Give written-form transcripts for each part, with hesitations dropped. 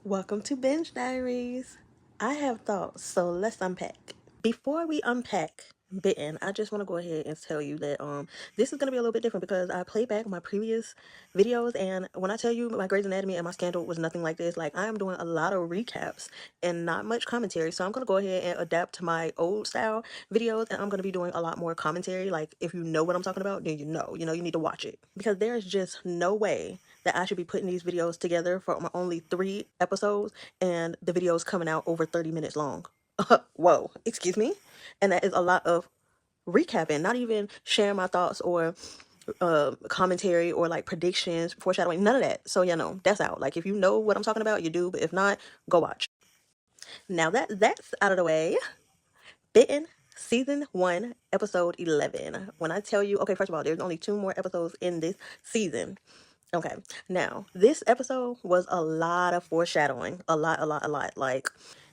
Welcome to Binge Diaries. I have thoughts, so let's unpack. Before we unpack Bitten, I just want to go ahead and tell you that this is going to be a little bit different because I played back my previous videos, and when I tell you my Grey's Anatomy and my Scandal was nothing like this, like I am doing a lot of recaps and not much commentary. So I'm going to go ahead and adapt to my old style videos, and I'm going to be doing a lot more commentary. Like if you know what I'm talking about, then you need to watch it, because there is just no way that I should be putting these videos together for only 3 episodes and the videos coming out over 30 minutes long. Whoa, excuse me. And that is a lot of recapping, not even sharing my thoughts or commentary or like predictions, foreshadowing, none of that. So that's out. Like if you know what I'm talking about, you do, but if not, go watch. Now that's out of the way. Bitten season 1 episode 11. When I tell you, okay, first of all, there's only 2 more episodes in this season. Okay, now this episode was a lot of foreshadowing. A lot. Like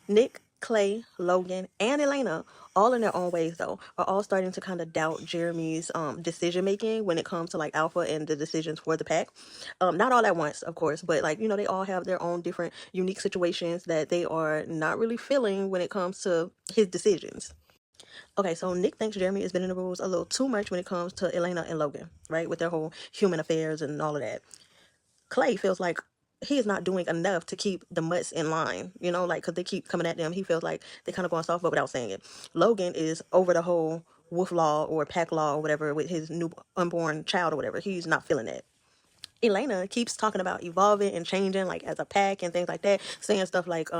Nick, Clay, Logan, and Elena, all in their own ways though, are all starting to kind of doubt Jeremy's decision making when it comes to like Alpha and the decisions for the pack. Not all at once, of course, but like they all have their own different unique situations that they are not really feeling when it comes to his decisions. Okay, so Nick thinks Jeremy is bending the rules a little too much when it comes to Elena and Logan, right? With their whole human affairs and all of that. Clay feels like he is not doing enough to keep the mutts in line, like, because they keep coming at them. He feels like they're kind of going soft, but without saying it. Logan is over the whole wolf law or pack law or whatever with his new unborn child or whatever. He's not feeling that. Elena keeps talking about evolving and changing, like as a pack and things like that, saying stuff like,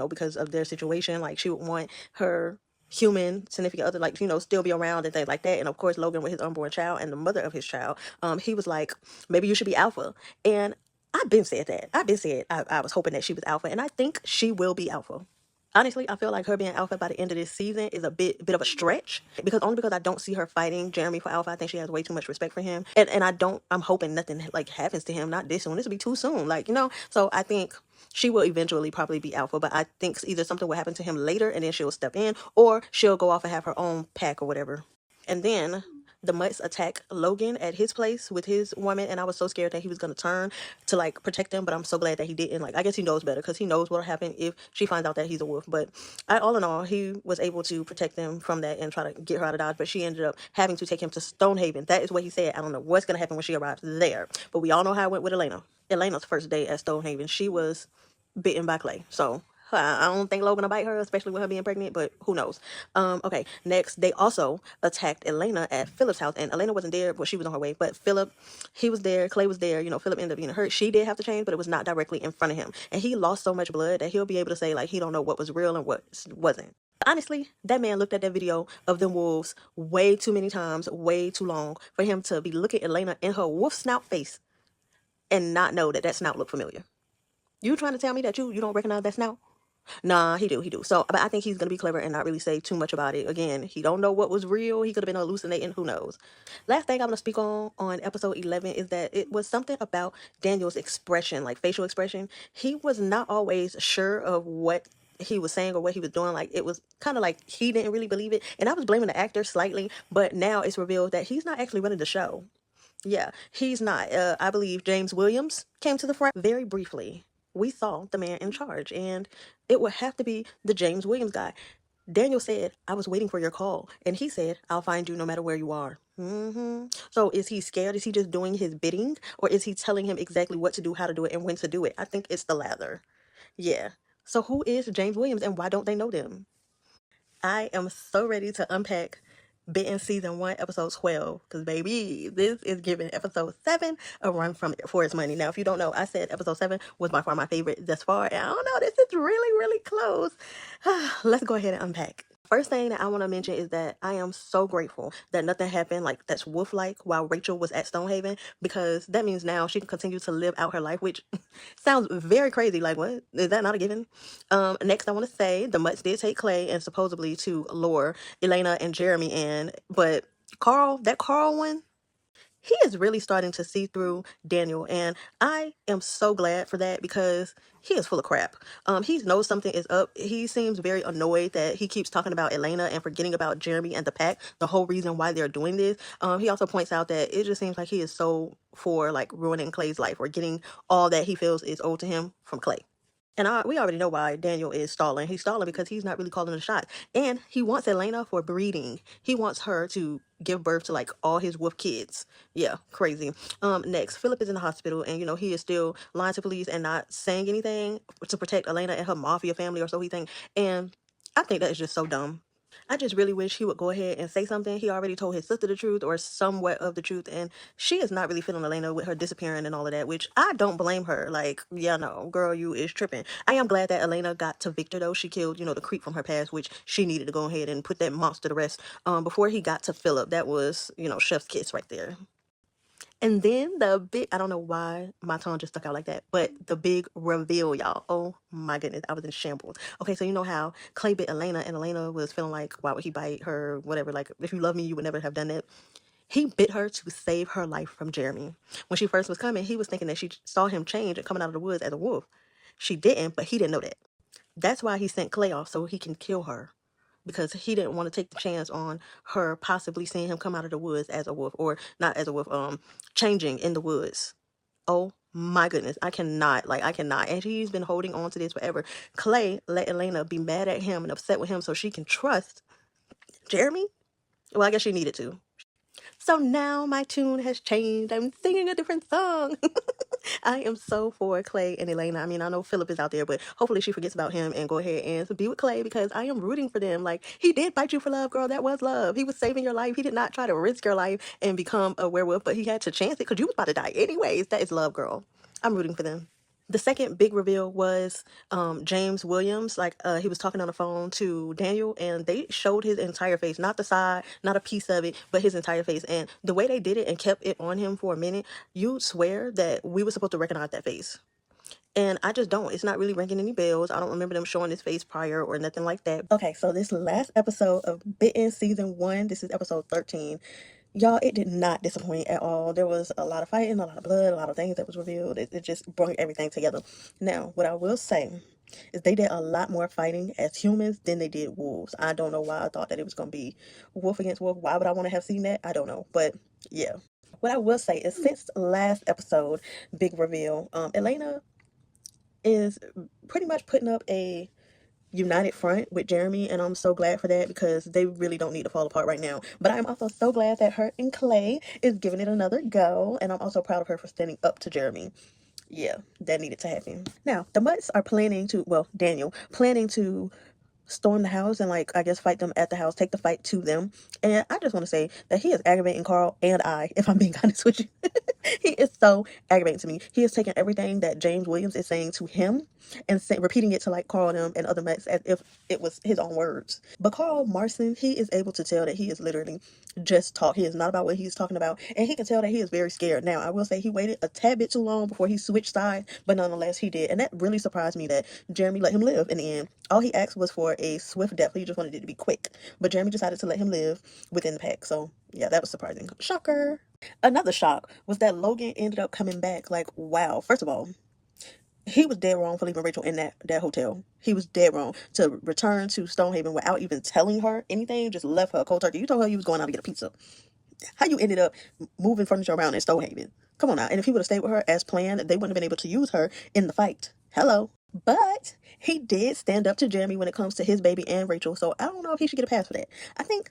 because of their situation, like she would want her human significant other, like, still be around and things like that. And of course, Logan with his unborn child and the mother of his child, he was like, maybe you should be alpha. And I've been said that. I've been said I was hoping that she was alpha, and I think she will be alpha. Honestly, I feel like her being alpha by the end of this season is a bit of a stretch, because I don't see her fighting Jeremy for alpha. I think she has way too much respect for him, and I'm hoping nothing like happens to him. Not this soon. This will be too soon. Like So I think she will eventually probably be alpha, but I think either something will happen to him later, and then she'll step in, or she'll go off and have her own pack or whatever. And then the Mutts attack Logan at his place with his woman, and I was so scared that he was going to turn to like protect them, but I'm so glad that he didn't. Like, I guess he knows better, because he knows what'll happen if she finds out that he's a wolf. But all in all, he was able to protect them from that and try to get her out of Dodge, but she ended up having to take him to Stonehaven. That is what he said. I don't know what's going to happen when she arrives there, but we all know how it went with Elena. Elena's first day at Stonehaven, she was bitten by Clay. So I don't think Logan will bite her, especially with her being pregnant, but who knows. Okay, next, they also attacked Elena at Philip's house, and Elena wasn't there, but she was on her way. But Philip, he was there, Clay was there, Philip ended up being hurt. She did have to change, but it was not directly in front of him. And he lost so much blood that he'll be able to say, like, he don't know what was real and what wasn't. Honestly, that man looked at that video of them wolves way too many times, way too long, for him to be looking at Elena in her wolf snout face and not know that snout looked familiar. You trying to tell me that you don't recognize that snout? Nah, he do. So, but I think he's gonna be clever and not really say too much about it. Again, he don't know what was real. He could have been hallucinating. Who knows? Last thing I'm gonna speak on episode 11 is that it was something about Daniel's expression, like facial expression. He was not always sure of what he was saying or what he was doing. Like, it was kind of like he didn't really believe it, and I was blaming the actor slightly. But now it's revealed that he's not actually running the show. Yeah, he's not. I believe James Williams came to the front very briefly. We saw the man in charge, and it would have to be the James Williams guy. Daniel said, I was waiting for your call. And he said, I'll find you no matter where you are. So is he scared? Is he just doing his bidding? Or is he telling him exactly what to do, how to do it, and when to do it? I think it's the latter. Yeah. So who is James Williams, and why don't they know them? I am so ready to unpack Bitten season 1, episode 12, because baby, this is giving episode 7 a run for its money. Now, if you don't know, I said episode 7 was by far my favorite thus far, and I don't know, this is really, really close. Let's go ahead and unpack. First thing that I want to mention is that I am so grateful that nothing happened like that's wolf-like while Rachel was at Stonehaven, because that means now she can continue to live out her life, which sounds very crazy. Like, what? Is that not a given? Next, I want to say the Mutts did take Clay and supposedly to lure Elena and Jeremy in, but that Carl one, he is really starting to see through Daniel, and I am so glad for that, because he is full of crap. He knows something is up. He seems very annoyed that he keeps talking about Elena and forgetting about Jeremy and the pack, the whole reason why they're doing this. He also points out that it just seems like he is so for like ruining Clay's life or getting all that he feels is owed to him from Clay. And we already know why Daniel is stalling. He's stalling because he's not really calling the shots. And he wants Elena for breeding. He wants her to give birth to like all his wolf kids. Yeah, crazy. Next, Philip is in the hospital and he is still lying to police and not saying anything to protect Elena and her mafia family or so he thinks. And I think that is just so dumb. I just really wish he would go ahead and say something. He already told his sister the truth or somewhat of the truth, and she is not really feeling Elena with her disappearing and all of that, which I don't blame her. Like, yeah, no, girl, you is tripping. I am glad that Elena got to Victor, though. She killed, the creep from her past, which she needed to go ahead and put that monster to rest before he got to Philip. That was, chef's kiss right there. And then the big, I don't know why my tongue just stuck out like that, but the big reveal, y'all. Oh my goodness, I was in shambles. Okay, so you know how Clay bit Elena and Elena was feeling like, why would he bite her? Whatever, like, if you love me, you would never have done that. He bit her to save her life from Jeremy. When she first was coming, he was thinking that she saw him change and coming out of the woods as a wolf. She didn't, but he didn't know that. That's why he sent Clay off so he can kill her because he didn't want to take the chance on her possibly seeing him come out of the woods as a wolf or not as a wolf, changing in the woods. Oh my goodness, I cannot. And he's been holding on to this forever. Clay let Elena be mad at him and upset with him so she can trust Jeremy. Well, I guess she needed to. So now my tune has changed. I'm singing a different song. I am so for Clay and Elena. I mean, I know Philip is out there, but hopefully she forgets about him and go ahead and be with Clay because I am rooting for them. Like, he did bite you for love, girl. That was love. He was saving your life. He did not try to risk your life and become a werewolf, but he had to chance it because you was about to die anyways. That is love, girl. I'm rooting for them. The second big reveal was James Williams. Like, he was talking on the phone to Daniel, and they showed his entire face, not the side, not a piece of it, but his entire face. And the way they did it and kept it on him for a minute, you swear that we were supposed to recognize that face. And I just don't. It's not really ringing any bells. I don't remember them showing his face prior or nothing like that. Okay, so this last episode of Bitten Season 1, this is episode 13. Y'all, it did not disappoint at all. There was a lot of fighting, a lot of blood, a lot of things that was revealed. It just brought everything together. Now, what I will say is they did a lot more fighting as humans than they did wolves. I don't know why I thought that it was going to be wolf against wolf. Why would I want to have seen that? I don't know. But yeah. What I will say is since last episode, big reveal, Elena is pretty much putting up a united front with Jeremy, and I'm so glad for that because they really don't need to fall apart right now. But I'm also so glad that her and Clay is giving it another go, and I'm also proud of her for standing up to Jeremy. Yeah, that needed to happen. Now, the Mutts are Daniel, planning to storm the house and, like, I guess fight them at the house, take the fight to them. And I just want to say that he is aggravating Carl and I, if I'm being honest with you. He is so aggravating to me. He is taking everything that James Williams is saying to him and repeating it to like Carl and them and other Mets as if it was his own words. But Carl Marston, he is able to tell that he is literally just talk. He is not about what he's talking about. And he can tell that he is very scared. Now, I will say he waited a tad bit too long before he switched sides, but nonetheless, he did. And that really surprised me that Jeremy let him live in the end. All he asked was for a swift death. He just wanted it to be quick. But Jeremy decided to let him live within the pack. So, yeah, that was surprising. Shocker. Another shock was that Logan ended up coming back. Like, wow. First of all, he was dead wrong for leaving Rachel in that hotel. He was dead wrong to return to Stonehaven without even telling her anything. Just left her cold turkey. You told her you was going out to get a pizza. How you ended up moving furniture around in Stonehaven? Come on now. And if he would have stayed with her as planned, they wouldn't have been able to use her in the fight. Hello. But he did stand up to Jeremy when it comes to his baby and Rachel. So I don't know if he should get a pass for that. I think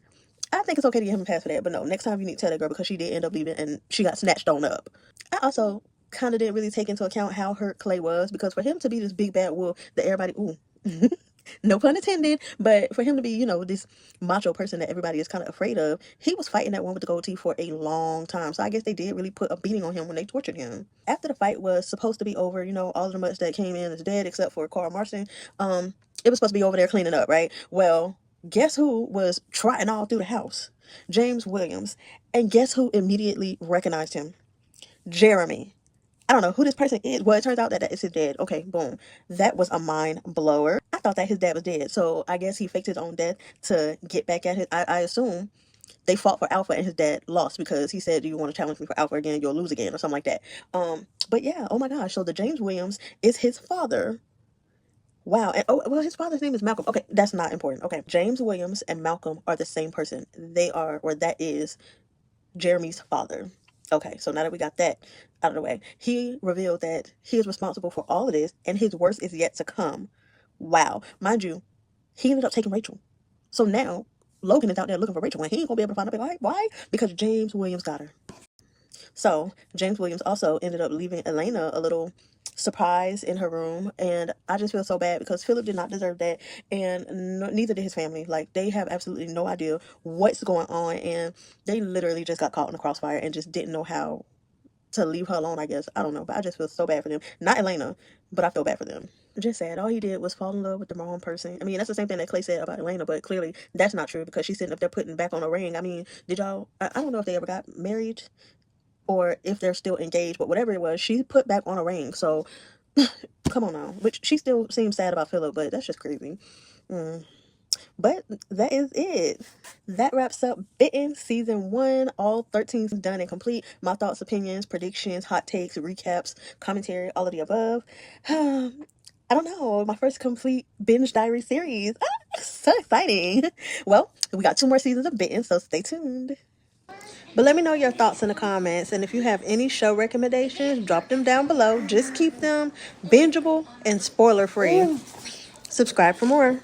it's okay to give him a pass for that. But no, next time you need to tell that girl because she did end up leaving and she got snatched on up. I also kind of didn't really take into account how hurt Clay was because for him to be this big bad wolf that everybody, no pun intended, but for him to be, this macho person that everybody is kind of afraid of, he was fighting that one with the gold teeth for a long time. So I guess they did really put a beating on him when they tortured him. After the fight was supposed to be over, all of the mutts that came in is dead except for Carl Marston. It was supposed to be over there cleaning up, right? Well, guess who was trotting all through the house? James Williams. And guess who immediately recognized him? Jeremy. I don't know who this person is. Well, it turns out that is his dad. Okay, boom. That was a mind blower. I thought that his dad was dead. So I guess he faked his own death to get back at his... I assume they fought for Alpha and his dad lost because he said, do you want to challenge me for Alpha again? You'll lose again or something like that. But yeah, oh my gosh. So the James Williams is his father. Wow. And his father's name is Malcolm. Okay, that's not important. Okay, James Williams and Malcolm are the same person. That is Jeremy's father. Okay, so now that we got that out of the way. He revealed that he is responsible for all of this, and his worst is yet to come. Wow. Mind you, he ended up taking Rachel. So now Logan is out there looking for Rachel, and he ain't gonna be able to find her. Why? Because James Williams got her. So James Williams also ended up leaving Elena a little surprise in her room, and I just feel so bad because Philip did not deserve that, and neither did his family. Like, they have absolutely no idea what's going on, and they literally just got caught in the crossfire and just didn't know how to leave her alone, I guess. I don't know, but I just feel so bad for them. Not Elena, but I feel bad for them. Just sad. All he did was fall in love with the wrong person. I mean, that's the same thing that Clay said about Elena, but clearly that's not true because she's sitting up there putting back on a ring. I mean, did y'all... I don't know if they ever got married or if they're still engaged, but whatever it was, she put back on a ring. So, come on now. Which she still seems sad about Philip, but that's just crazy. But that is it. That wraps up Bitten Season 1. All 13 done and complete. My thoughts, opinions, predictions, hot takes, recaps, commentary, all of the above. I don't know. My first complete Binge Diary series. So exciting. Well, we got 2 more seasons of Bitten, so stay tuned. But let me know your thoughts in the comments. And if you have any show recommendations, drop them down below. Just keep them bingeable and spoiler free. Subscribe for more.